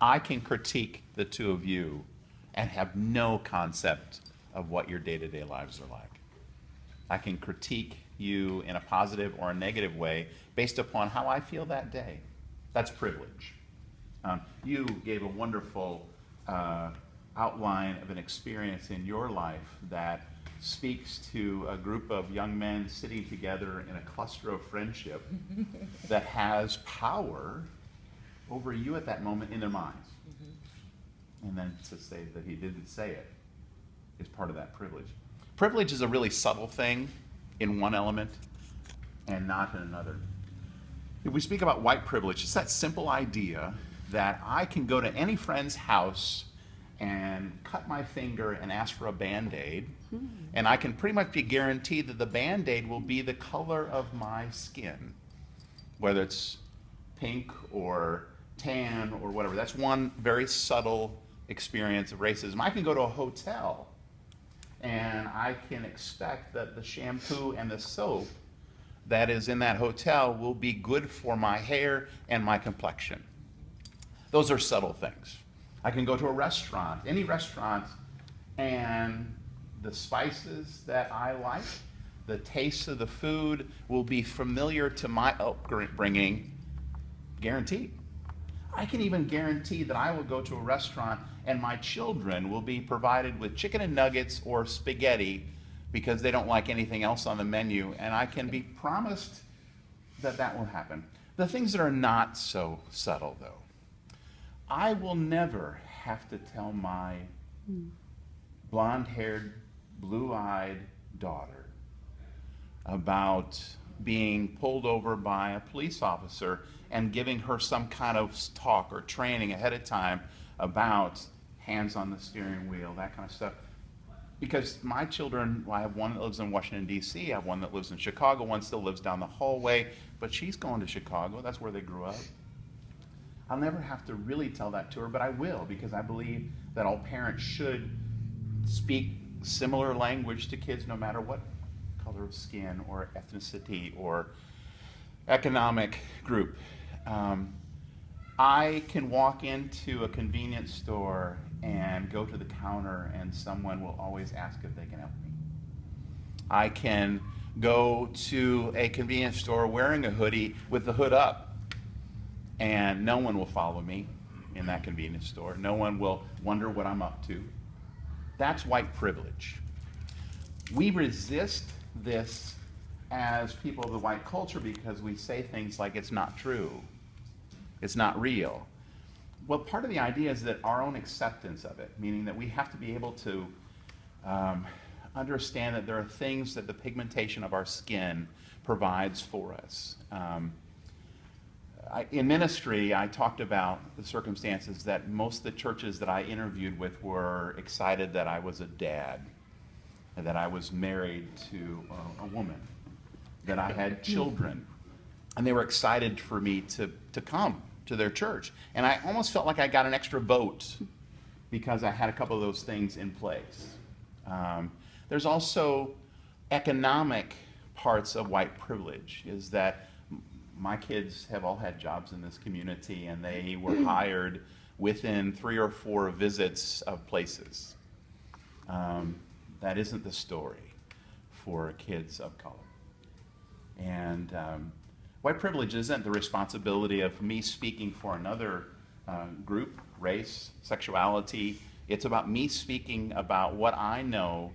I can critique the two of you and have no concept of what your day-to-day lives are like. I can critique you in a positive or a negative way based upon how I feel that day. That's privilege. You gave a wonderful outline of an experience in your life that speaks to a group of young men sitting together in a cluster of friendship that has power over you at that moment in their minds. And then to say that he didn't say it is part of that privilege. Privilege is a really subtle thing in one element and not in another. If we speak about white privilege, it's that simple idea that I can go to any friend's house and cut my finger and ask for a Band-Aid, and I can pretty much be guaranteed that the Band-Aid will be the color of my skin, whether it's pink or tan or whatever. That's one very subtle experience of racism. I can go to a hotel and I can expect that the shampoo and the soap that is in that hotel will be good for my hair and my complexion. Those are subtle things. I can go to a restaurant, any restaurant, and the spices that I like, the taste of the food will be familiar to my upbringing, guaranteed. I can even guarantee that I will go to a restaurant and my children will be provided with chicken and nuggets or spaghetti because they don't like anything else on the menu, and I can be promised that that will happen. The things that are not so subtle, though. I will never have to tell my blonde-haired, blue-eyed daughter about being pulled over by a police officer and giving her some kind of talk or training ahead of time about hands on the steering wheel, that kind of stuff. Because my children, well, I have one that lives in Washington, D.C., I have one that lives in Chicago, one still lives down the hallway, but she's going to Chicago, that's where they grew up. I'll never have to really tell that to her, but I will, because I believe that all parents should speak similar language to kids no matter what color of skin or ethnicity or economic group. I can walk into a convenience store and go to the counter and someone will always ask if they can help me. I can go to a convenience store wearing a hoodie with the hood up and no one will follow me in that convenience store. No one will wonder what I'm up to. That's white privilege. We resist this as people of the white culture because we say things like it's not true, it's not real. Well, part of the idea is that our own acceptance of it, meaning that we have to be able to understand that there are things that the pigmentation of our skin provides for us. In ministry, I talked about the circumstances that most of the churches that I interviewed with were excited that I was a dad, and that I was married to a woman, that I had children, and they were excited for me to come to their church. And I almost felt like I got an extra vote because I had a couple of those things in place. There's also economic parts of white privilege, is that my kids have all had jobs in this community and they were hired within 3 or 4 visits of places. That isn't the story for kids of color. And white privilege isn't the responsibility of me speaking for another group, race, sexuality. It's about me speaking about what I know